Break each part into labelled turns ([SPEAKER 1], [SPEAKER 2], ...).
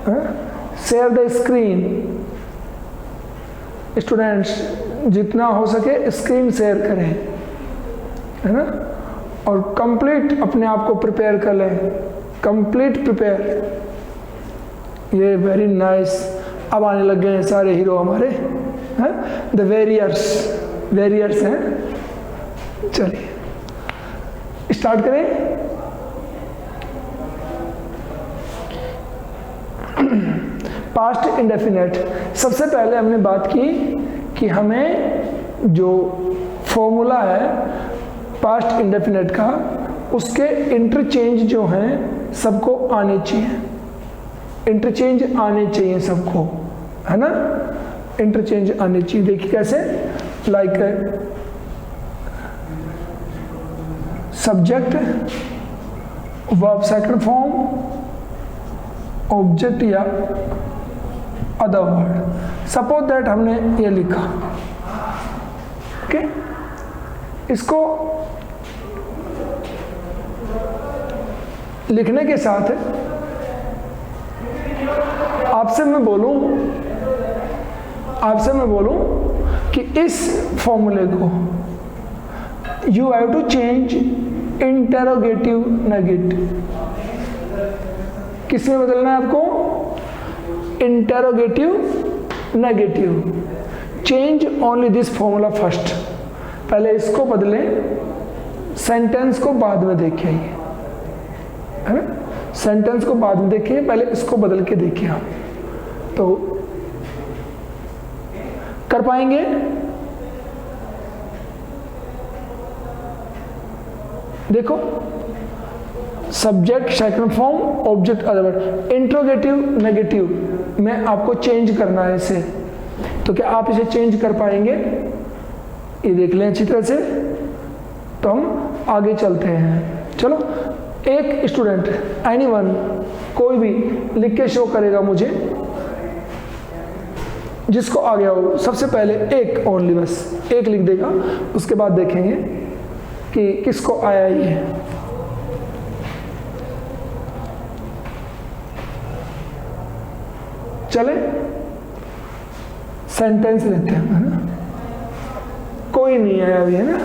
[SPEAKER 1] Share the screen, students जितना हो सके स्क्रीन शेयर करें, है ना, और कंप्लीट अपने आप को प्रिपेयर कर लें, कंप्लीट प्रिपेयर। ये वेरी नाइस। अब आने लग गए हैं सारे हीरो हमारे, हैं, द वेरियर्स हैं। चलिए स्टार्ट करें। Past indefinite. सबसे पहले हमने बात की कि हमें जो फॉर्मूला है पास्ट इंडेफिनेट का, उसके इंटरचेंज जो हैं सबको आने चाहिए, इंटरचेंज आने चाहिए सबको, है ना, इंटरचेंज आने चाहिए। देखिए कैसे, like subject, verb second form, object या अदर वर्ड। सपोज दैट हमने ये लिखा, ओके, इसको लिखने के साथ आपसे मैं बोलूं कि इस फॉर्मूले को you have to change interrogative negative. किसमें बदलना है आपको? Interrogative negative. Change only this formula first. पहले इसको बदलें, सेंटेंस को बाद में देखिए, है ना, सेंटेंस को बाद में देखिए, पहले इसको बदल के देखिए आप, तो कर पाएंगे। देखो, subject second form, object other word, interrogative negative में आपको चेंज करना है इसे। तो क्या आप इसे चेंज कर पाएंगे? ये देख लें अच्छी तरह से, तो हम आगे चलते हैं। चलो, एक स्टूडेंट, एनीवन, कोई भी लिख के शो करेगा मुझे, जिसको आ गया हो। सबसे पहले एक ओनली, बस एक लिख देगा, उसके बाद देखेंगे कि किसको आया ये। चले, सेंटेंस लेते हैं, है ना, कोई नहीं आया अभी, है ना।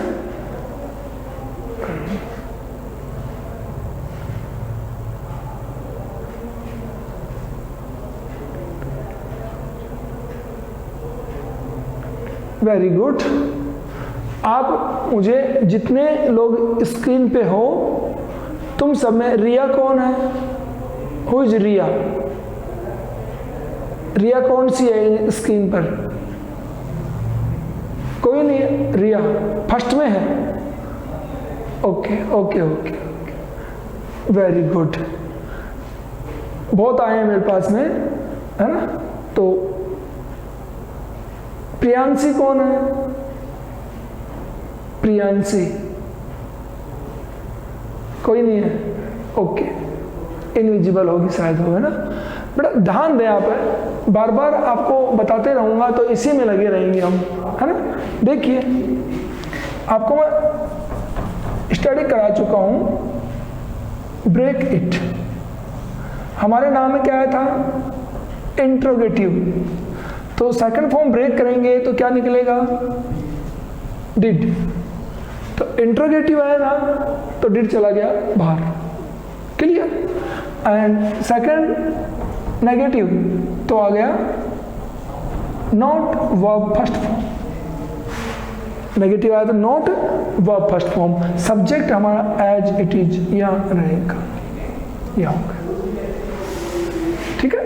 [SPEAKER 1] Very good. आप मुझे, जितने लोग स्क्रीन पे हो, तुम सब में रिया कौन है? हु इज रिया? रिया कौन सी है स्क्रीन पर? कोई नहीं है। रिया फर्स्ट में है। Okay okay okay okay, very good. बहुत आए हैं मेरे पास में, है ना। तो प्रियांशी कौन है? प्रियांशी कोई नहीं है। ओके, इनविजिबल होगी शायद, हो, है ना। बड़ा ध्यान दें आप, बार बार आपको बताते रहूंगा तो इसी में लगे रहेंगे हम, है ना। देखिए, आपको मैं स्टडी करा चुका हूं, ब्रेक इट। हमारे नाम में क्या आया था? इंट्रोगेटिव। तो सेकंड फॉर्म ब्रेक करेंगे तो क्या निकलेगा? डिड। तो इंट्रोगेटिव आया ना, तो डिड चला गया बाहर। क्लियर? एंड सेकंड नेगेटिव तो आ गया not verb first form. Negative आया तो not verb first form. Subject हमारा एज इट इज यहां रहेगा, यहां होगा। ठीक है,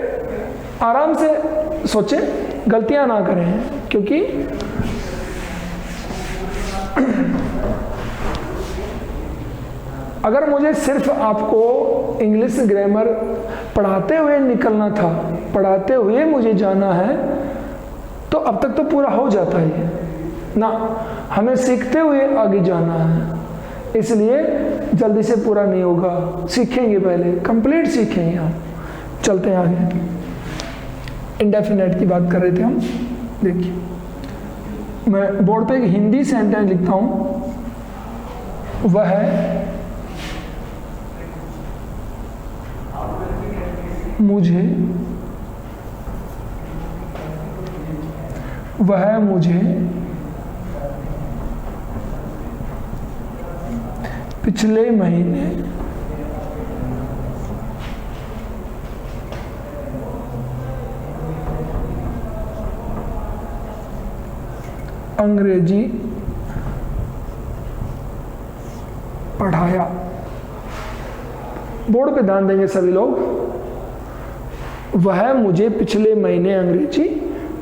[SPEAKER 1] आराम से सोचें, गलतियां ना करें, क्योंकि अगर मुझे सिर्फ आपको इंग्लिश ग्रामर पढ़ाते हुए निकलना था, पढ़ाते हुए मुझे जाना है, तो अब तक तो पूरा हो जाता है ना। हमें सीखते हुए आगे जाना है, इसलिए जल्दी से पूरा नहीं होगा। सीखेंगे, पहले कंप्लीट सीखेंगे हम। चलते हैं आगे। इंडेफिनेट की बात कर रहे थे हम। देखिए, मैं बोर्ड पे एक हिंदी सेंटेंस लिखता हूं, वह है मुझे वह मुझे पिछले महीने अंग्रेजी पढ़ाया। बोर्ड पे ध्यान देंगे सभी लोग। वह मुझे पिछले महीने अंग्रेजी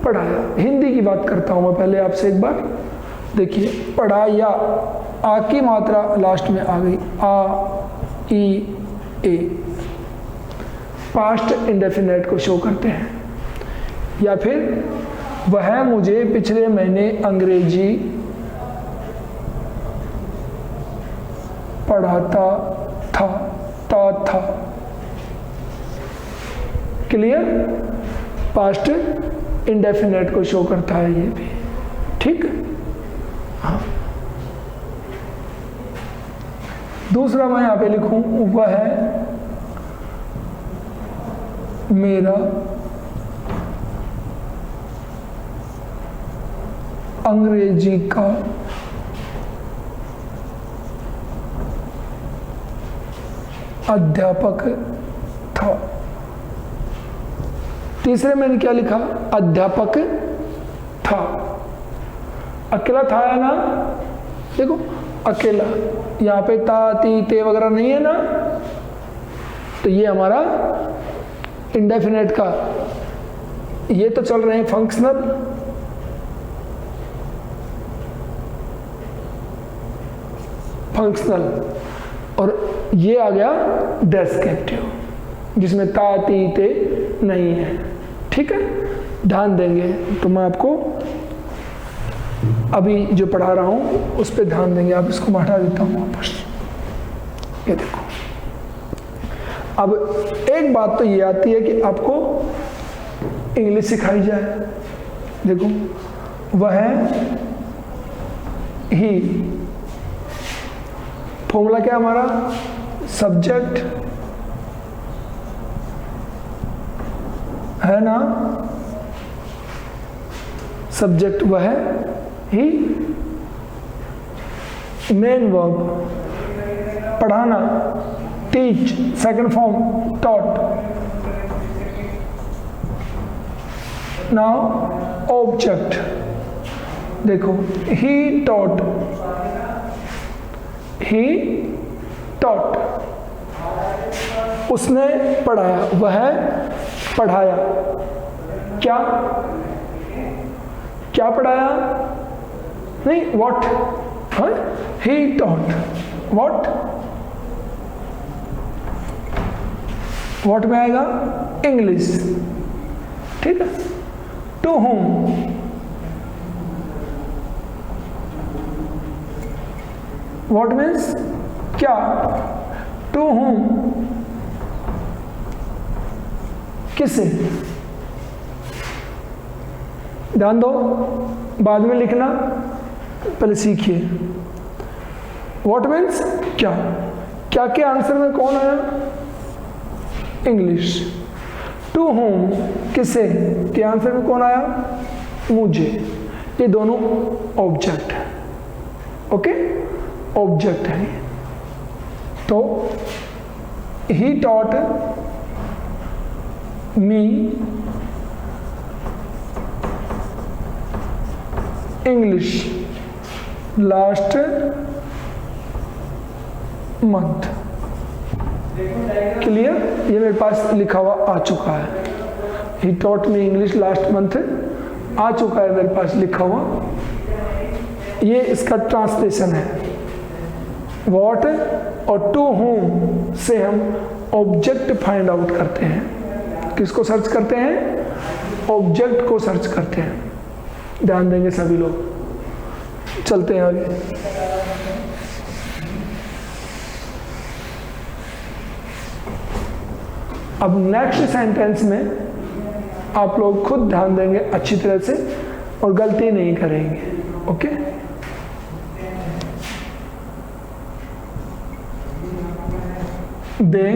[SPEAKER 1] पढ़ाया। हिंदी की बात करता हूं मैं पहले आपसे एक बार। देखिए, पढ़ाया, आ की मात्रा लास्ट में आ गई, आ ई ए, पास्ट इंडेफिनेट को शो करते हैं। या फिर वह मुझे पिछले महीने अंग्रेजी पढ़ाता था, था। क्लियर? पास्ट इंडेफिनेट को शो करता है ये भी। ठीक, हाँ। दूसरा मैं यहां पे लिखूं, वह है मेरा अंग्रेजी का अध्यापक था। तीसरे मैंने क्या लिखा? अध्यापक था। अकेला था है ना? देखो, अकेला, यहाँ पे ता ती ते वगैरह नहीं है ना, तो ये हमारा इंडेफिनेट का, ये तो चल रहे हैं फंक्शनल, और ये आ गया डेस्क्रिप्टिव जिसमें ता ती ते नहीं है। ठीक है, ध्यान देंगे तो मैं आपको अभी जो पढ़ा रहा हूं उस पर ध्यान देंगे। आप इसको हटा देता हूं वापस। ये देखो, अब एक बात तो ये आती है कि आपको इंग्लिश सिखाई जाए। देखो, वह ही, फॉर्मूला क्या हमारा? सब्जेक्ट है ना, सब्जेक्ट वह ही, मेन वर्ब पढ़ाना, teach, second form taught. Now object, देखो, ही टॉट, ही टॉट, उसने पढ़ाया, वह पढ़ाया। क्या क्या पढ़ाया? नहीं, व्हाट, हाँ, ही टॉट व्हाट, व्हाट में आएगा इंग्लिश। ठीक है, टू होम, व्हाट मीन्स क्या, टू होम, किसे। ध्यान दो, बाद में लिखना, पहले सीखिए। व्हाट मीन्स क्या, क्या के आंसर में कौन आया? इंग्लिश। टू होम, किसे के आंसर में कौन आया? मुझे। ये दोनों ऑब्जेक्ट है। ओके, ऑब्जेक्ट है। तो he taught me English last month. Clear? ये मेरे पास लिखा हुआ आ चुका है। He taught me English last month आ चुका है मेरे पास लिखा हुआ। ये इसका ट्रांसलेशन है। व्हाट और टू होम से हम ऑब्जेक्ट फाइंड आउट करते हैं। किसको सर्च करते हैं? ऑब्जेक्ट को सर्च करते हैं। ध्यान देंगे सभी लोग। चलते हैं आगे। अब नेक्स्ट सेंटेंस में आप लोग खुद ध्यान देंगे अच्छी तरह से और गलती नहीं करेंगे। Okay, they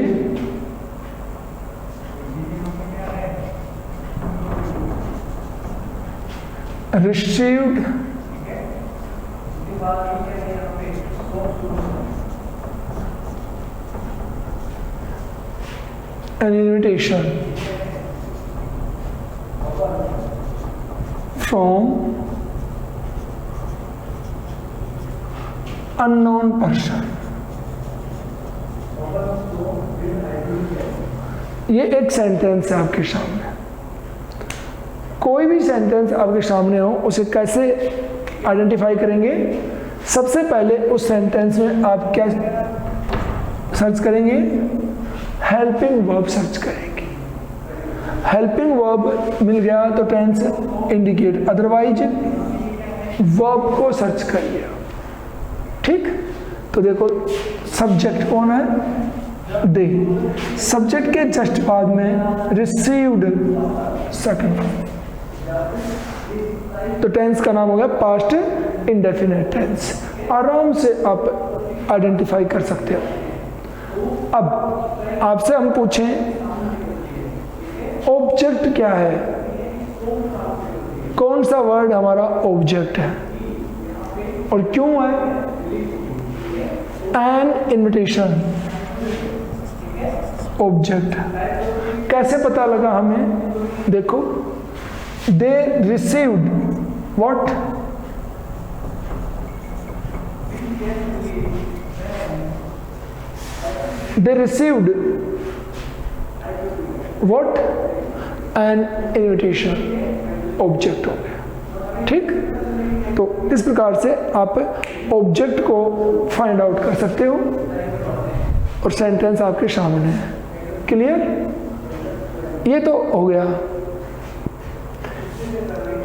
[SPEAKER 1] received an invitation from unknown person। ये एक सेंटेंस है आपके सामने। कोई भी सेंटेंस आपके सामने हो उसे कैसे आइडेंटिफाई करेंगे? सबसे पहले उस सेंटेंस में आप क्या सर्च करेंगे? हेल्पिंग वर्ब सर्च करेंगे। हेल्पिंग वर्ब मिल गया तो टेंस इंडिकेट, अदरवाइज वर्ब को सर्च करिए। ठीक, तो देखो सब्जेक्ट कौन है? दे। सब्जेक्ट के जस्ट बाद में रिसीव्ड सेकंड, तो टेंस का नाम हो गया पास्ट इंडेफिनिट टेंस। आराम से आप आइडेंटिफाई कर सकते हो। अब आपसे हम पूछें ऑब्जेक्ट क्या है? कौन सा वर्ड हमारा ऑब्जेक्ट है और क्यों है? An invitation object. कैसे पता लगा हमें? देखो, they received what? They received what? An invitation object हो गया। ठीक, तो इस प्रकार से आप ऑब्जेक्ट को फाइंड आउट कर सकते हो और सेंटेंस आपके सामने है। क्लियर? ये तो हो गया।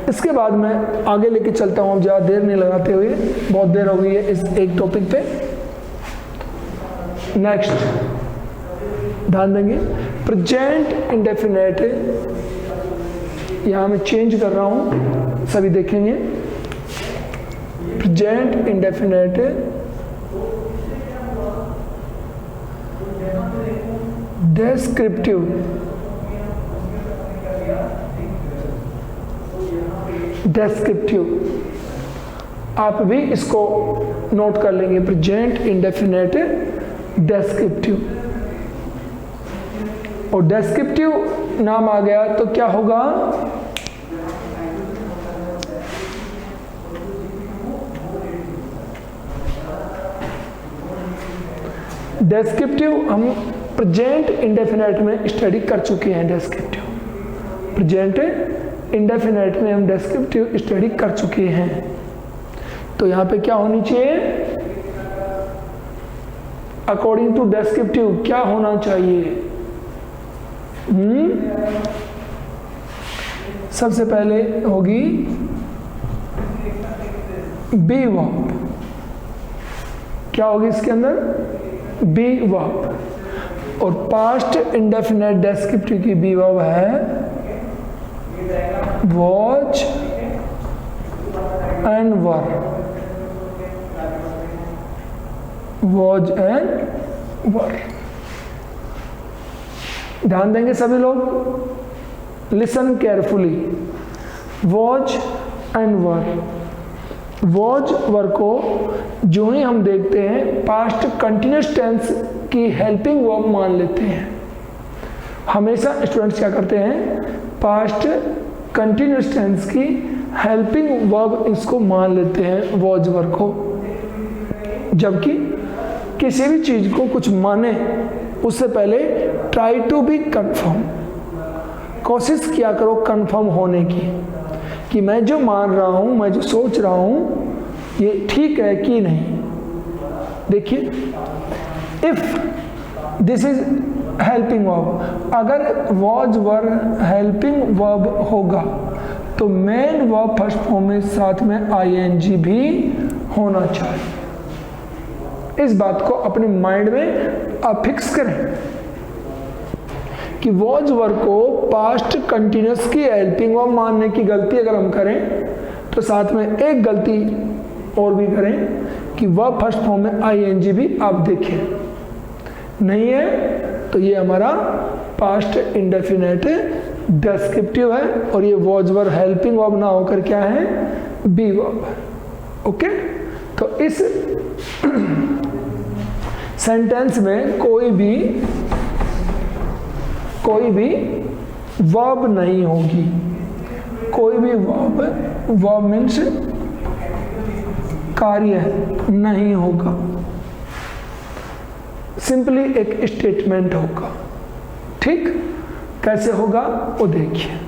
[SPEAKER 1] इसके बाद मैं आगे लेके चलता हूँ, अब ज़्यादा देर नहीं लगाते हुए, बहुत देर हो गई है इस एक टॉपिक पे। नेक्स्ट ध्यान देंगे, प्रेजेंट इंडेफिनेट, यहाँ मैं चेंज कर रहा हूँ, सभी देखेंगे। प्रेजेंट इंडेफिनेट डेस्क्रिप्टिव, डेस्क्रिप्टिव आप भी इसको नोट कर लेंगे। प्रेजेंट इंडेफिनेट डेस्क्रिप्टिव, और डेस्क्रिप्टिव नाम आ गया तो क्या होगा? डेस्क्रिप्टिव हम प्रेजेंट इंडेफिनेट में स्टडी कर चुके हैं। डेस्क्रिप्टिव प्रेजेंट इंडेफिनेट में हम डेस्क्रिप्टिव स्टडी कर चुके हैं। तो यहाँ पे क्या होनी चाहिए? अकॉर्डिंग टू डेस्क्रिप्टिव क्या होना चाहिए? सबसे पहले होगी बी वर्ब। क्या होगी इसके अंदर? Be verb. और पास्ट इंडेफिनेट डेस्क्रिप्टिव की बी वर्ब है was and were. Was and were. ध्यान देंगे सभी लोग, listen carefully. Was and were, was were को जो ही हम देखते हैं पास्ट कंटिन्यूस टेंस की हेल्पिंग वर्ब मान लेते हैं। हमेशा स्टूडेंट्स क्या करते हैं? पास्ट कंटिन्यूस टेंस की हेल्पिंग वर्ब इसको मान लेते हैं, वॉच वर को। जबकि किसी भी चीज को कुछ माने उससे पहले ट्राई टू बी कंफर्म, कोशिश किया करो कंफर्म होने की कि मैं जो मान रहा हूं, मैं जो सोच रहा हूं ये ठीक है कि नहीं। देखिए, if this is helping verb, अगर वॉज वर हेल्पिंग वर्ब होगा तो मेन वर्ब फर्स्ट फॉर्म में साथ में आईएनजी भी होना चाहिए। इस बात को अपने माइंड में आप फिक्स करें कि वॉज वर को पास्ट कंटिन्यूस की हेल्पिंग वर्ब मानने की गलती अगर हम करें तो साथ में एक गलती और भी करें कि वर्ब फर्स्ट फॉर्म में आईएनजी भी आप देखें। नहीं है तो ये हमारा पास्ट इंडेफिनेट डेस्क्रिप्टिव है और ये वॉज वर्ब हेल्पिंग वर्ब ना होकर क्या है, बी वर्ब है। ओके, तो इस सेंटेंस में कोई भी वर्ब नहीं होगी, कोई भी वर्ब मीन्स कार्य नहीं होगा, सिंपली एक स्टेटमेंट होगा। ठीक, कैसे होगा वो देखिए।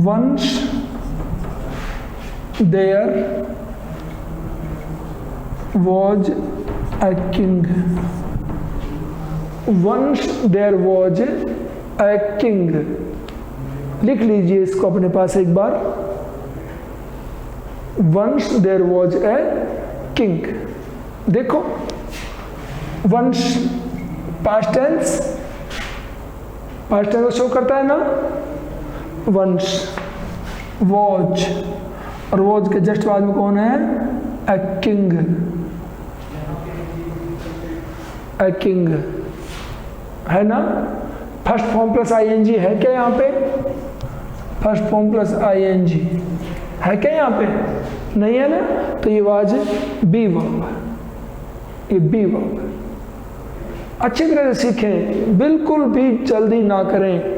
[SPEAKER 1] Once there was a king. Once there was a king. लिख लीजिए इसको अपने पास एक बार। Once there was a king. देखो, once past tense शो करता है ना, once was, और was के जस्ट बाद में कौन है, a king, a king है ना। फर्स्ट फॉर्म प्लस ing है क्या यहाँ पे, फर्स्ट फॉर्म प्लस ing है क्या यहाँ पे, नहीं है ना, तो ये वाज बी वर्ब, ये बी वर्ब। अच्छी तरह से सीखें, बिल्कुल भी जल्दी ना करें।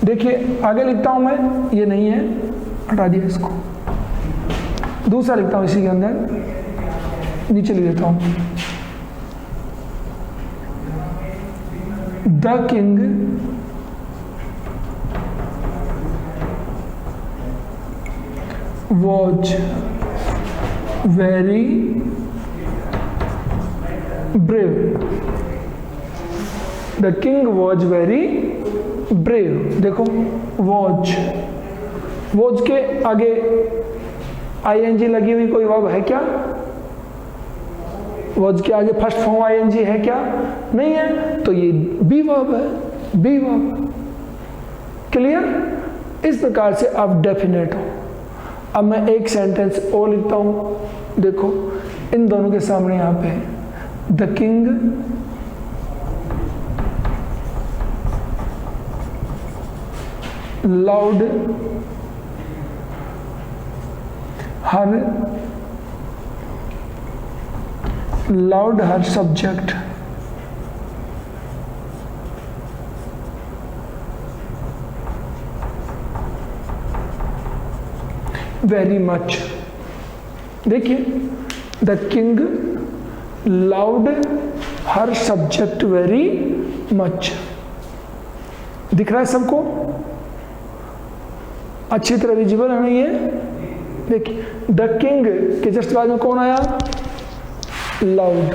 [SPEAKER 1] देखिए आगे लिखता हूं मैं, ये नहीं है, हटा दिया इसको, दूसरा लिखता हूं इसी के अंदर, नीचे लिख देता हूं। The king was very brave. The king was very brave. देखो वॉज के आगे ing लगी हुई कोई वर्ब है क्या, वॉज के आगे फर्स्ट फॉर्म ing है क्या, नहीं है, तो ये बी वर्ब है, बी वर्ब। क्लियर। इस प्रकार से आप डेफिनेट हो। अब मैं एक सेंटेंस और लिखता हूं, देखो इन दोनों के सामने यहां पे, the king loved her subject very much. देखिए, the king loved her subject very much. दिख रहा है सबको, अच्छी तरह विजिबल है ना ये। देखिए, द किंग के जस्ट बाद में कौन आया, लाउड।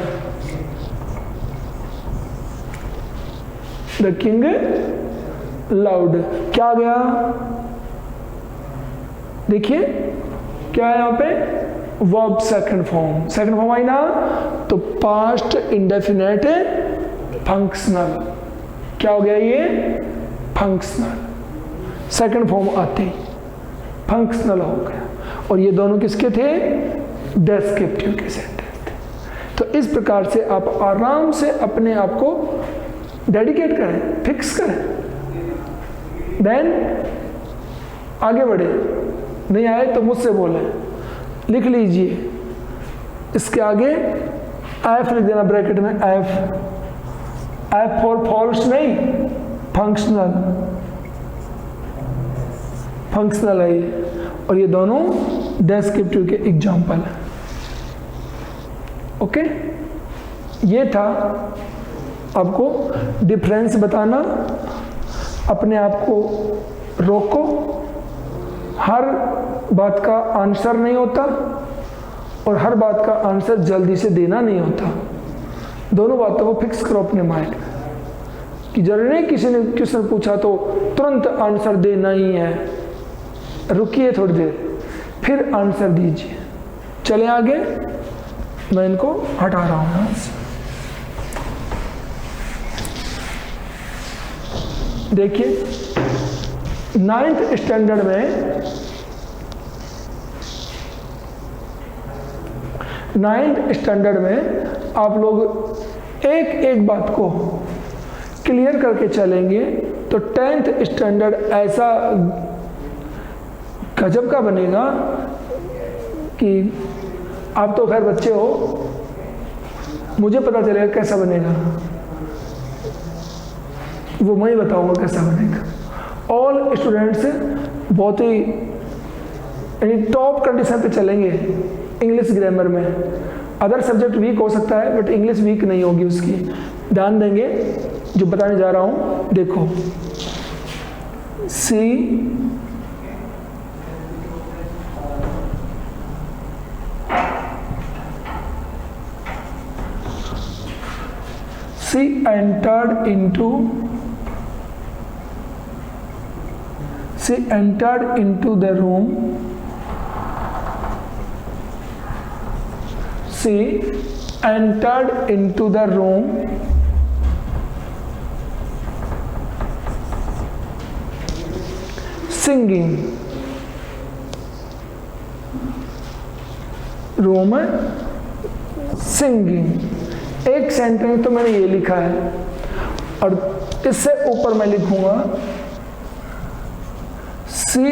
[SPEAKER 1] द किंग लाउड, क्या आ गया, देखिए क्या है यहाँ पे, वर्ब सेकंड फॉर्म आई ना, तो पास्ट इंडेफिनेट फंक्शनल। क्या हो गया ये, फंक्शनल। सेकंड फॉर्म आते ही फंक्शनल हो गया। और ये दोनों किसके थे, डेस्क्रिप्टिव के सेंटेंस थे। तो इस प्रकार से आप आराम से अपने आप को डेडिकेट करें, फिक्स करें, देन आगे बढ़े। नहीं आए तो मुझसे बोलें, लिख लीजिए इसके आगे एफ लिख देना ब्रैकेट में, एफ फॉर फॉल्स नहीं, फंक्शनल है ये। और ये दोनों डेस्क्रिप्टिव के एग्जाम्पल हैं। ओके, ये था आपको डिफरेंस बताना। अपने आप को रोको, हर बात का आंसर नहीं होता और हर बात का आंसर जल्दी से देना नहीं होता। दोनों बातों को फिक्स करो अपने माइंड में कि जरूरी नहीं किसी ने क्वेश्चन पूछा तो तुरंत आंसर देना ही है, रुकिए थोड़ी देर फिर आंसर दीजिए। चले आगे, मैं इनको हटा रहा हूं। देखिए 9th स्टैंडर्ड में 9th स्टैंडर्ड में आप लोग एक एक बात को क्लियर करके चलेंगे तो 10th स्टैंडर्ड ऐसा गजब का बनेगा कि आप तो खैर बच्चे हो, मुझे पता चलेगा कैसा बनेगा, वो मैं ही बताऊंगा कैसा बनेगा। ऑल स्टूडेंट्स बहुत ही यानी टॉप कंडीशन पे चलेंगे इंग्लिश ग्रामर में। अदर सब्जेक्ट वीक हो सकता है बट इंग्लिश वीक नहीं होगी उसकी। ध्यान देंगे जो बताने जा रहा हूं, देखो she entered into the room. She entered into the room singing. Room singing. एक सेंटेंस तो मैंने ये लिखा है और इससे ऊपर मैं लिखूंगा she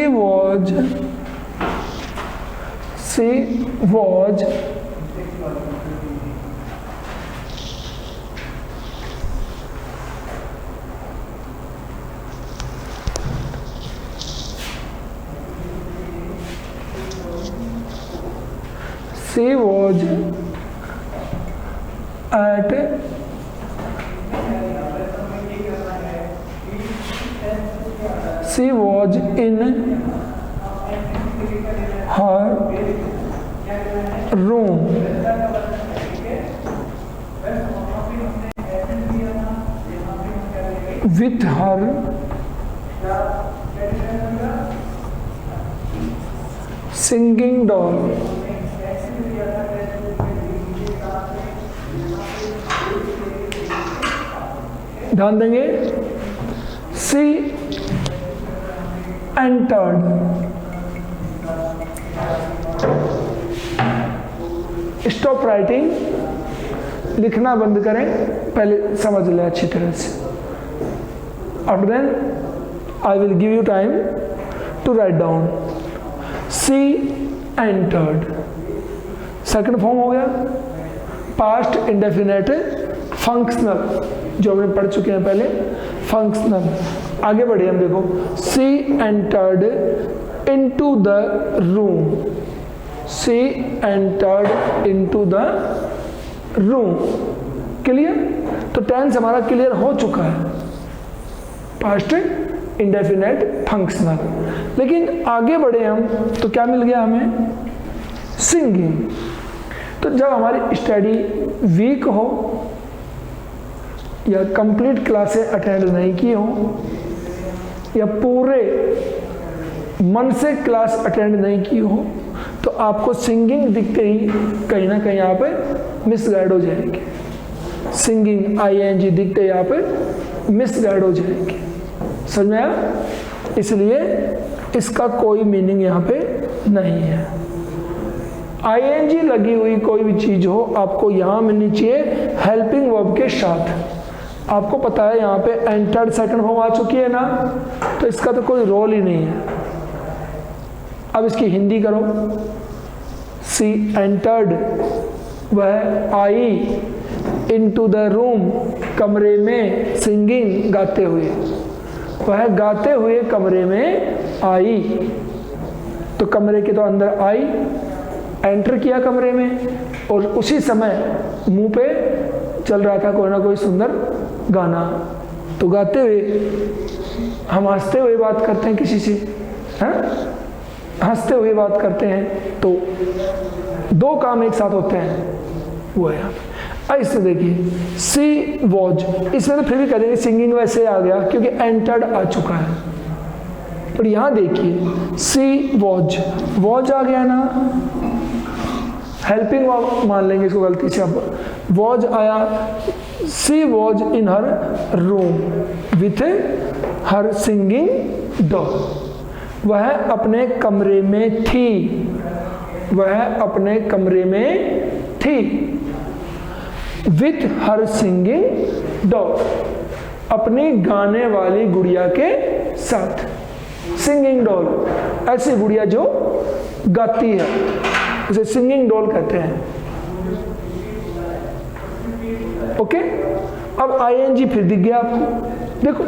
[SPEAKER 1] was in her room with her singing doll. ध्यान देंगे, she entered, स्टॉप राइटिंग, लिखना बंद करें, पहले समझ लें अच्छी तरह से। After then I will give you time to write down. See entered second form हो गया, पास्ट इंडेफिनेट फंक्शनल जो हमने पढ़ चुके हैं पहले, फंक्शनल। आगे बढ़े हम, देखो she entered into the room, she entered into the room. Clear? तो टेंस हमारा क्लियर हो चुका है, पास्ट इंडेफिनेट फंक्शनल। लेकिन आगे बढ़े हम तो क्या मिल गया हमें? सिंगिंग। तो जब हमारी स्टडी वीक हो या कंप्लीट क्लासें अटेंड नहीं की हो या पूरे मन से क्लास अटेंड नहीं की हो तो आपको सिंगिंग दिखते ही कहीं ना कहीं यहाँ पे मिसगाइड हो जाएंगे। सिंगिंग ING दिखते यहाँ पे मिसगाइड हो जाएंगे। समझ में आया? इसलिए इसका कोई मीनिंग यहाँ पे नहीं है। ING लगी हुई कोई भी चीज हो आपको यहाँ मिलनी चाहिए हेल्पिंग वर्ब के साथ। आपको पता है यहाँ पे एंटर्ड सेकंड फॉर्म आ चुकी है ना, तो इसका तो कोई रोल ही नहीं है। अब इसकी हिंदी करो। सी एंटर्ड, वह आई, इनटू द रूम, कमरे में, सिंगिंग, गाते हुए, वह गाते हुए कमरे में आई। तो कमरे के तो अंदर आई, एंटर किया कमरे में और उसी समय मुंह पे चल रहा था कोई ना कोई सुंदर गाना। तो गाते हुए, हम हंसते हुए बात करते हैं किसी से, हैं? हंसते हुए बात करते हैं तो दो काम एक साथ होते हैं, वो है। ऐसे देखिए सी वॉज, इसमें तो फिर भी कह देंगे सिंगिंग वैसे आ गया क्योंकि एंटर्ड आ चुका है। पर यहां देखिए सी वॉज, वॉज आ गया ना, हेल्पिंग वर्ब मान लेंगे इसको गलती से। अब वॉज आया, she was in her room with her singing doll, वह अपने कमरे में थी, वह अपने कमरे में थी। विथ हर सिंगिंग डॉल, अपनी गाने वाली गुड़िया के साथ। सिंगिंग डॉल, ऐसी गुड़िया जो गाती है, उसे सिंगिंग डॉल कहते हैं। ओके, अब आईएनजी फिर दिख गया आपको, देखो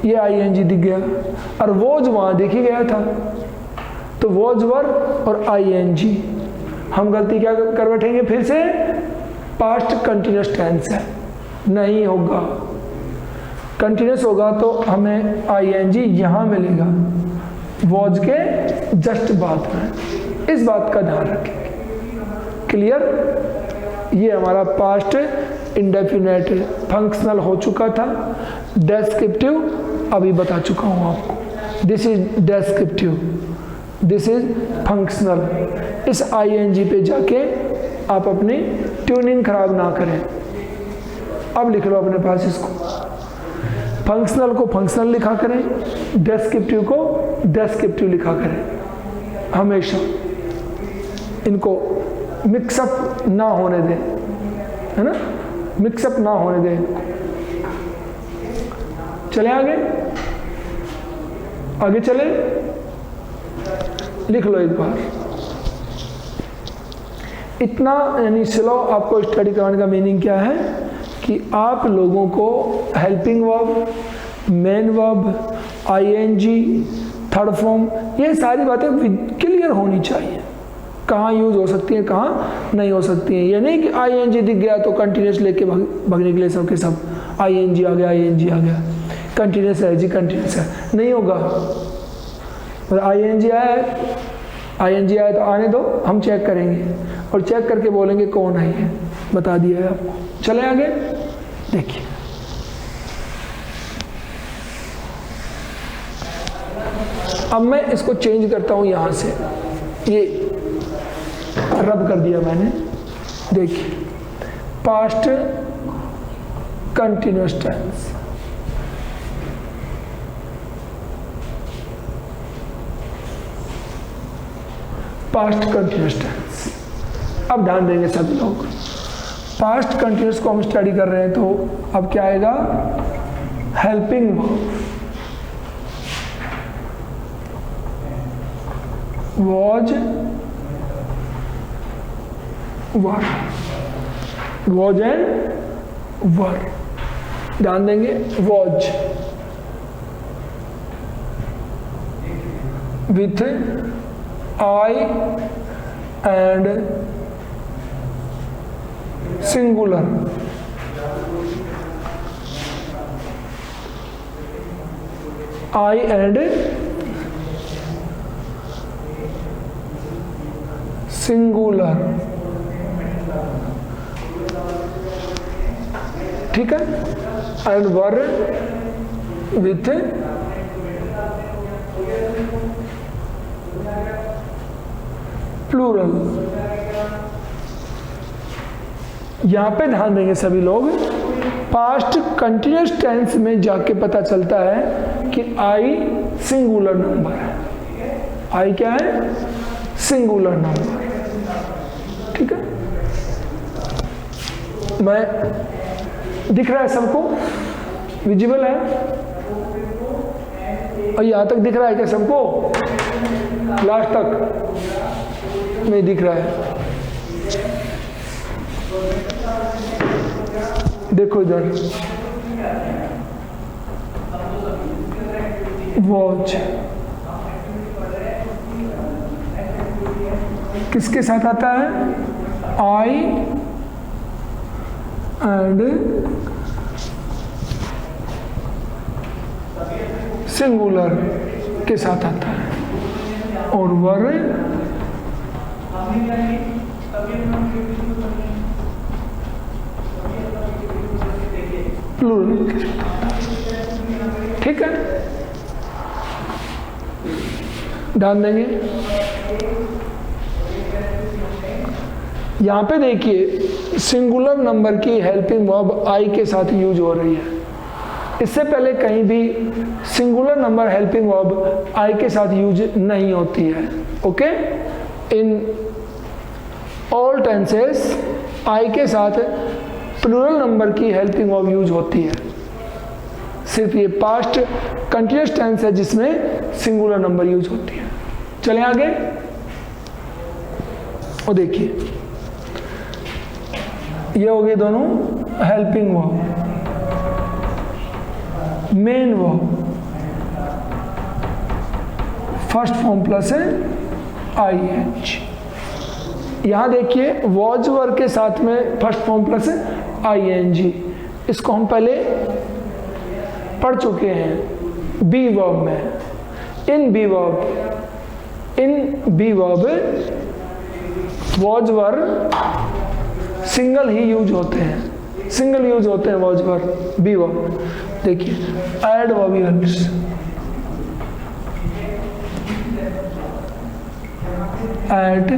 [SPEAKER 1] ये आईएनजी दिख गया, और वॉज वहां दिख ही गया था, तो वॉज वर और आईएनजी हम गलती क्या कर बैठेंगे, फिर से पास्ट कंटिन्यूअस टेंस है, नहीं होगा। कंटिन्यूअस होगा तो हमें आईएनजी यहां मिलेगा वॉज के जस्ट बाद में, इस बात का ध्यान रखेंगे। क्लियर? ये हमारा पास्ट इंडेफिनेट फंक्शनल हो चुका था। डेस्क्रिप्टिव अभी बता चुका हूं आपको, this is descriptive, this is functional. इस आईएनजी पे जाके आप अपनी ट्यूनिंग खराब ना करें। अब लिख लो अपने पास इसको, फंक्शनल को फंक्शनल लिखा करें, डेस्क्रिप्टिव को डेस्क्रिप्टिव लिखा करें। हमेशा इनको मिक्सअप ना होने दें, है ना, मिक्सअप ना होने दें इनको। चले आगे, आगे चले, लिख लो एक बार। इतना यानी स्लो आपको स्टडी कराने का मीनिंग क्या है कि आप लोगों को helping verb, main verb, ING, third form, ये सारी बातें क्लियर होनी चाहिए, कहाँ यूज हो सकती हैं, कहाँ नहीं हो सकती हैं। ये नहीं कि आईएनजी दिख गया तो कंटिन्यूस लेके भागने के लिए सब के सब आईएनजी आ गया, आईएनजी आ गया, कंटिन्यूस है जी, कंटिन्यूस है, नहीं होगा। और आईएनजी आया तो आने दो, हम चेक करेंगे और चेक करके बोलेंगे कौन आई है, बता दिया है आपको। चले आगे, देखिए अब मैं इसको चेंज करता हूं यहां से, ये रब कर दिया मैंने। देखिए past continuous tense, past continuous tense. अब ध्यान देंगे सभी लोग, पास्ट कंटिन्यूअस को हम स्टडी कर रहे हैं तो अब क्या आएगा, helping verb, was were, was and were. ध्यान देंगे, was with I and singular, I and singular, ठीक है, एंड वर विथ प्लूरल। यहां पे ध्यान देंगे सभी लोग, पास्ट कंटिन्यूअस टेंस में जाके पता चलता है कि आई सिंगुलर नंबर है, आई क्या है, सिंगुलर नंबर, ठीक है। मैं दिख रहा है सबको, विजिबल है, और यहां तक दिख रहा है क्या सबको, लास्ट तक नहीं दिख रहा है। देखो इधर, वॉच किसके साथ आता है, आई एंड सिंगुलर के साथ आता है, और वर प्लूरल के साथ आता है, ठीक है। ध्यान देंगे, यहां पे देखिए सिंगुलर नंबर की हेल्पिंग वर्ब आई के साथ यूज हो रही है। इससे पहले कहीं भी singular number helping verb I के साथ यूज नहीं होती है। ओके, इन ऑल टेंसेस आई के साथ प्लूरल नंबर की हेल्पिंग वर्ब यूज होती है। सिर्फ ये पास्ट कंटिन्यूअस टेंस है जिसमें सिंगुलर नंबर यूज होती है। चलें आगे और देखिए, ये हो गई दोनों helping verb. Main verb first form plus ING। यहां देखिए वॉज वर्ब के साथ में फर्स्ट फॉर्म प्लस ING, इसको हम पहले पढ़ चुके हैं बी वर्ब में। इन be verb was verb single ही यूज होते हैं, सिंगल यूज होते हैं वॉज वर्ब बी वर्ब। देखिए adverbials, at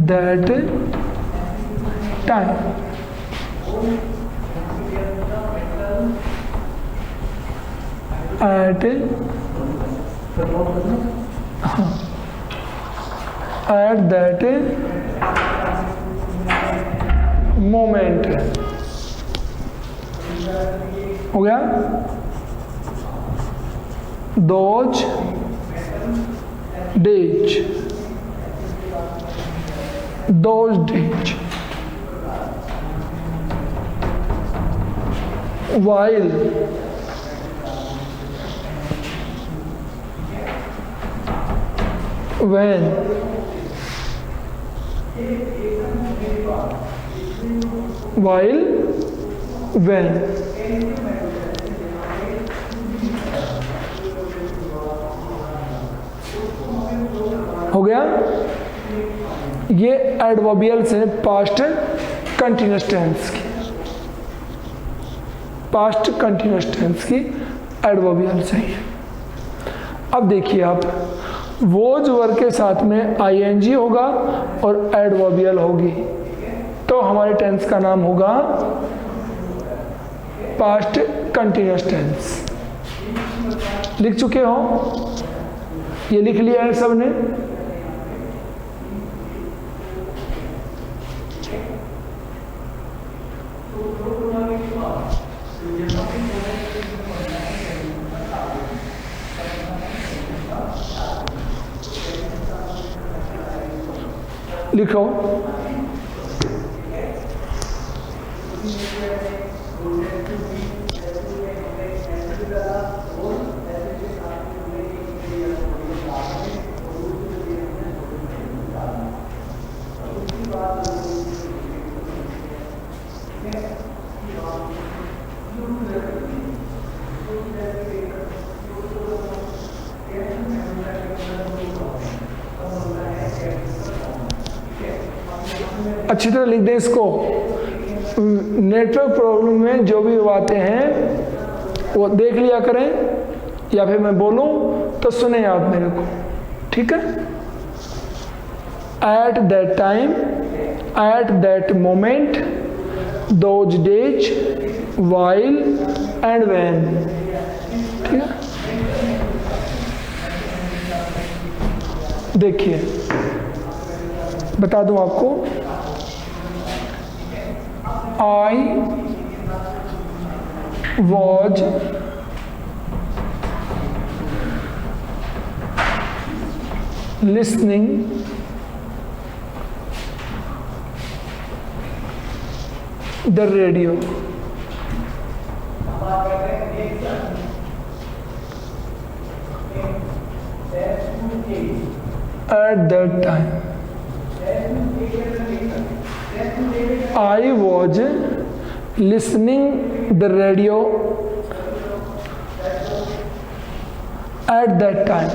[SPEAKER 1] that time, at that moment, हो गया। those days, those days, while, when, while, when, हो गया। ये एडवर्बियल्स हैं पास्ट कंटिन्यूअस टेंस की, पास्ट कंटिन्यूअस टेंस की एडवर्बियल्स हैं। अब देखिए आप, वोज वर्ब के साथ में ING होगा और एडवर्बियल होगी, तो हमारे टेंस का नाम होगा पास्ट कंटिन्यूअस टेंस। लिख चुके हो? ये लिख लिया है सबने? लिखो। अच्छी तरह लिख दें इसको। नेटवर्क प्रॉब्लम में जो भी बातें हैं वो देख लिया करें, या फिर मैं बोलूं तो सुने आप मेरे को, ठीक है। At that time, at that moment, those days, while and when, ठीक है। देखिए बता दूं आपको, I was listening the radio at that time. I was listening the radio at that time,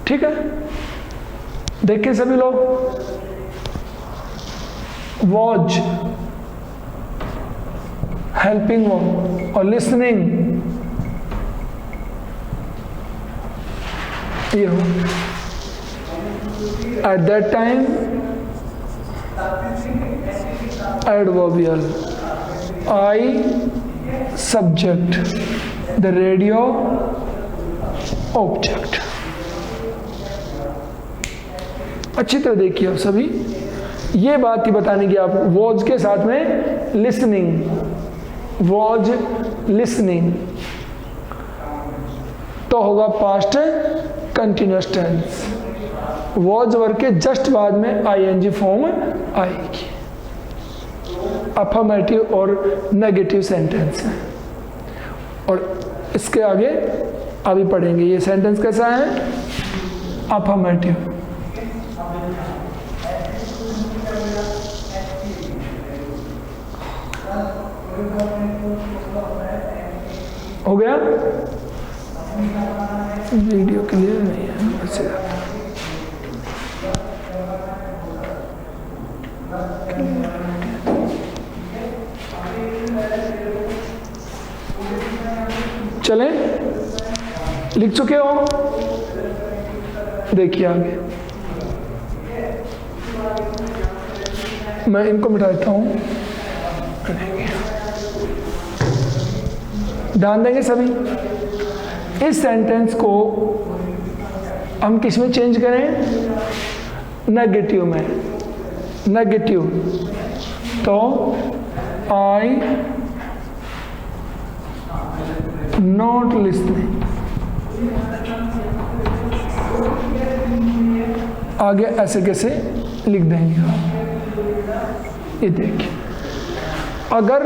[SPEAKER 1] ठीक है। देखिए सभी लोग, वॉच हेल्पिंग वर्ब और लिसनिंग ये हो। At that time adverbial, I subject, the radio object. अच्छी तरह देखिए आप सभी, ये बात ही बताने की आपको, वॉज के साथ में लिसनिंग, वॉज लिसनिंग, तो होगा past continuous tense. Was verb के जस्ट बाद में आईएनजी फॉर्म आएगी। अफर्मेटिव और नेगेटिव सेंटेंस है। और इसके आगे अभी पढ़ेंगे। ये सेंटेंस कैसा है? अफर्मेटिव। हो गया? वीडियो क्लियर नहीं है अच्छा। चलें, लिख चुके हो? देखिए आगे, मैं इनको मिटा देता हूं, ध्यान देंगे सभी। इस सेंटेंस को हम किस में चेंज करें? नेगेटिव में। नेगेटिव, तो आई नॉट लिसनिंग, आगे ऐसे कैसे लिख देंगे? ये देखिए, अगर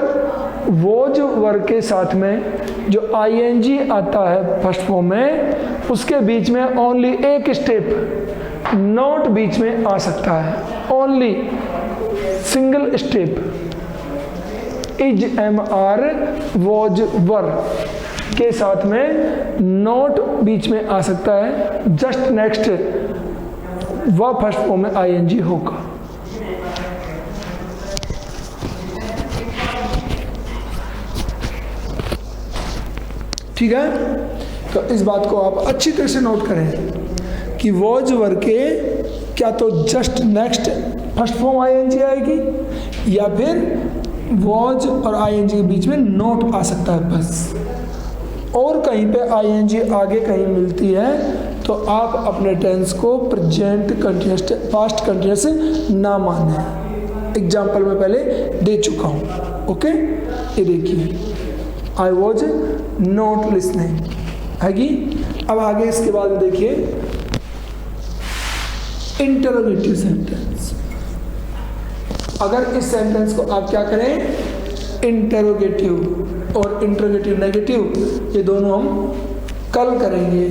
[SPEAKER 1] वॉज वर्ब के साथ में जो आईएनजी आता है फर्स्ट फॉर्म में, उसके बीच में ओनली एक स्टेप नॉट बीच में आ सकता है, only single step. Is am are was verb के साथ में नॉट बीच में आ सकता है, जस्ट नेक्स्ट वह फर्स्ट फॉर्म में आईएनजी होगा। ठीक है, तो इस बात को आप अच्छी तरह से नोट करें कि वॉज वर्ब के क्या तो just next first form ING आएगी, या फिर वॉज और आईएनजी के बीच में नोट आ सकता है बस। और कहीं पे आईएनजी आगे कहीं मिलती है तो आप अपने टेंस को प्रेजेंट कंटिन्यूअस, पास्ट कंटिन्यूअस ना माने। एग्जाम्पल में पहले दे चुका हूँ। ओके, ये देखिए, आई वॉज नॉट लिसनिंग हैगी। अब आगे इसके बाद देखिए इंटरोगेटिव सेंटेंस। अगर इस सेंटेंस को आप क्या करें? इंटरोगेटिव और इंटरोगेटिव नेगेटिव, ये दोनों हम कल करेंगे।